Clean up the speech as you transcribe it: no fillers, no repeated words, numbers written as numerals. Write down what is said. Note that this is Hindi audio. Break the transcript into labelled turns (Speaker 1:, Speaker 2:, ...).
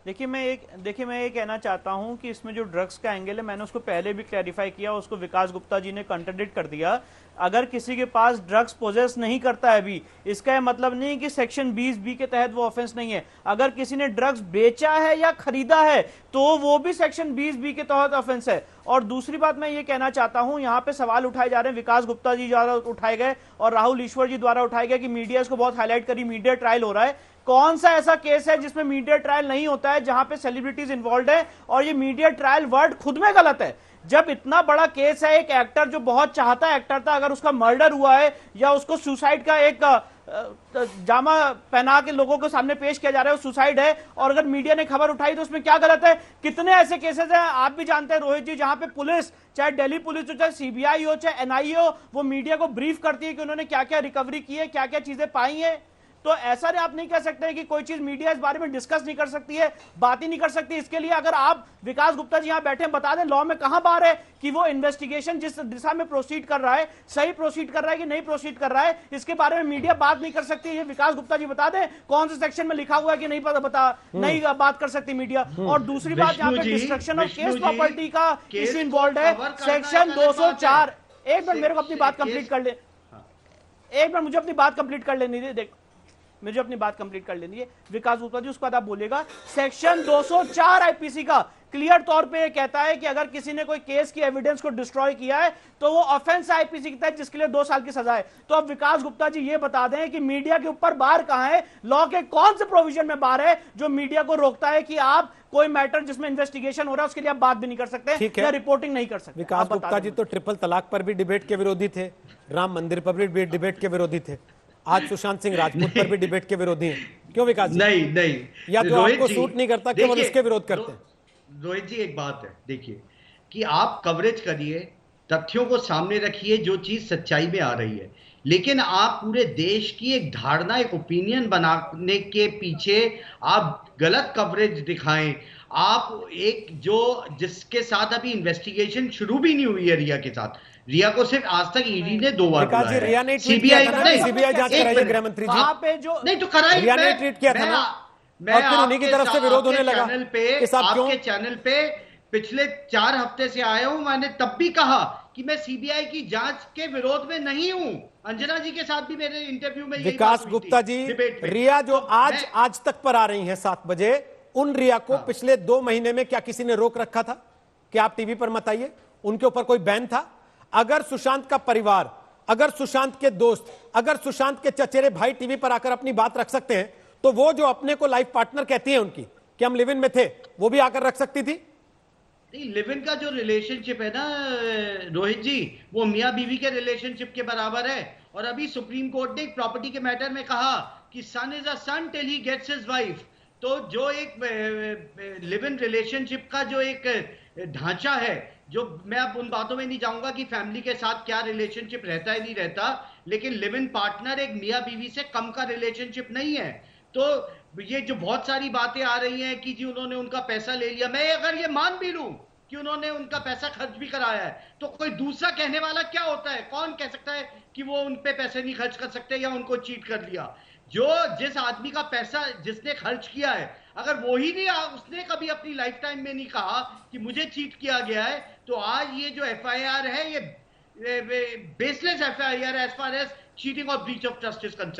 Speaker 1: देखिए मैं ये कहना चाहता हूं कि इसमें जो ड्रग्स का एंगल है, मैंने उसको पहले भी क्लैरिफाई किया, उसको विकास गुप्ता जी ने कंट्राडिक्ट कर दिया। अगर किसी के पास ड्रग्स पोजेस नहीं करता है अभी, इसका यह मतलब नहीं कि सेक्शन 20B के तहत वो ऑफेंस नहीं है। अगर किसी ने ड्रग्स बेचा है या खरीदा है तो वो भी सेक्शन 20B के तहत ऑफेंस है। और दूसरी बात मैं ये कहना चाहता हूं, यहां पे सवाल उठाए जा रहे हैं, विकास गुप्ता जी द्वारा उठाए गए और राहुल ईश्वर जी द्वारा उठाए गए कि मीडिया इसको बहुत हाईलाइट करी, मीडिया ट्रायल हो रहा है। कौन सा ऐसा केस है जिसमें मीडिया ट्रायल नहीं होता है, जहां पे सेलिब्रिटीज इन्वॉल्व है? और ये मीडिया ट्रायल वर्ड खुद में गलत है। जब इतना बड़ा केस है, एक एक्टर जो बहुत चाहता एक्टर था, अगर उसका मर्डर हुआ है या उसको सुसाइड का एक जामा पहना के लोगों के सामने पेश किया जा रहा है, वो सुसाइड है, और अगर मीडिया ने खबर उठाई तो उसमें क्या गलत है? कितने ऐसे केसेस हैं, आप भी जानते हैं रोहित जी, जहां पे पुलिस, चाहे दिल्ली पुलिस हो, चाहे सीबीआई हो, चाहे एनआईए हो, वो मीडिया को ब्रीफ करती है कि उन्होंने क्या क्या रिकवरी की है, क्या क्या चीजें पाई हैं। तो ऐसा नहीं, आप नहीं कह सकते कि कोई चीज मीडिया इस बारे में डिस्कस नहीं कर सकती है, बात ही नहीं कर सकती। इसके लिए अगर आप विकास गुप्ता जी यहां बैठे बता दें लॉ में कहां बार है कि वो इन्वेस्टिगेशन जिस दिशा में प्रोसीड कर रहा है सही प्रोसीड कर रहा है कि नहीं प्रोसीड कर रहा है, इसके बारे में मीडिया बात नहीं कर सकती। ये विकास गुप्ता जी बता दें कौन से सेक्शन में लिखा हुआ है कि नहीं बता नहीं बात कर सकती मीडिया। और दूसरी बात, यहाँ पे डिस्ट्रक्शन ऑफ केस प्रॉपर्टी का इश्यू इन्वॉल्व है, सेक्शन 204। एक मिनट मेरे को अपनी बात कंप्लीट कर ले, एक मिनट मुझे अपनी बात कंप्लीट कर लेनी दे, देख मुझे अपनी बात कंप्लीट कर लेनी है। विकास गुप्ता जी, उसके बाद आप बोलेगा। सेक्शन 204 आईपीसी का क्लियर तौर पे ये कहता है कि अगर किसी ने कोई केस की एविडेंस को डिस्ट्रॉय किया है तो वो ऑफेंस आईपीसी के तहत, जिसके लिए 2 साल की सजा है। तो अब विकास गुप्ता जी ये बता दें कि मीडिया के ऊपर बार कहां है, लॉ के कौन से प्रोविजन में बार है जो मीडिया को रोकता है कि आप कोई मैटर जिसमें इन्वेस्टिगेशन हो रहा है उसके लिए आप बात भी नहीं कर सकते या रिपोर्टिंग नहीं कर सकते।
Speaker 2: विकास गुप्ता जी तो ट्रिपल तलाक पर भी डिबेट के विरोधी थे, राम मंदिर पर भी डिबेट के विरोधी थे, आज सुशांत सिंह राजपूत पर भी डिबेट के विरोधी हैं। क्यों विकास जी?
Speaker 3: नहीं
Speaker 2: या तो आपको सूट नहीं करता, केवल उसके विरोध करते हैं?
Speaker 3: रोहित जी, एक बात है, देखिए कि आप कवरेज करिए, तथ्यों को सामने रखिए, जो चीज सच्चाई में आ रही है, लेकिन आप पूरे देश की एक धारणा, एक ओपिनियन बनाने के पीछे आप गलत कवरेज दिखाएं। आप एक जो जिसके साथ अभी इन्वेस्टिगेशन शुरू भी नहीं हुई है, रिया के साथ, रिया को सिर्फ आज तक ईडी ने 2 बार बुलाया है।
Speaker 2: रिया ने सीबीआई जांच कराई है, गृह मंत्री जी
Speaker 3: नहीं तो कराई,
Speaker 2: रिया ने ट्वीट किया था ना, और फिर उन्हीं की तरफ से विरोध होने लगा।
Speaker 3: आपके चैनल पे पिछले 4 हफ्ते से आया हूं, मैंने तब भी कहा कि मैं सीबीआई की जांच के विरोध में नहीं हूं। अंजना जी के साथ भी मेरे इंटरव्यू में
Speaker 2: विकास गुप्ता जी, रिया जो आज तक पर आ रही हैं 7 बजे, उन रिया को पिछले 2 महीने में क्या किसी ने रोक रखा था कि आप टीवी पर मत आइए? उनके ऊपर कोई बैन था? अगर सुशांत का परिवार, अगर सुशांत के दोस्त, अगर सुशांत के चचेरे भाई टीवी पर आकर अपनी बात रख सकते हैं, तो वो जो अपने को लाइफ पार्टनर कहती है उनकी कि हम लिव इन में थे, वो भी आकर रख सकती थी?
Speaker 3: लिव इन का जो रिलेशनशिप है ना रोहित जी, वो मियां बीवी के रिलेशनशिप के बराबर है। और अभी सुप्रीम कोर्ट ने एक प्रॉपर्टी के मैटर में कहा कि son is a son till he gets his wife. तो जो एक लिव इन रिलेशनशिप का जो एक ढांचा है, जो मैं अब उन बातों में नहीं जाऊंगा कि फैमिली के साथ क्या रिलेशनशिप रहता है नहीं रहता, लेकिन लिव इन पार्टनर एक मियां बीवी से कम का रिलेशनशिप नहीं है। तो ये जो बहुत सारी बातें आ रही हैं कि जी उन्होंने उनका पैसा ले लिया, मैं अगर ये मान भी लूं कि उन्होंने उनका पैसा खर्च भी कराया है, तो कोई दूसरा कहने वाला क्या होता है? कौन कह सकता है कि वो उन पे पैसे नहीं खर्च कर सकते या उनको चीट कर लिया? जिस आदमी का पैसा जिसने खर्च किया है, अगर वो ही नहीं, उसने कभी अपनी लाइफ टाइम में नहीं कहा कि मुझे चीट किया गया है, तो आज ये जो एफआईआर है, ये baseless FIR as far as cheating और breach of trust is concern.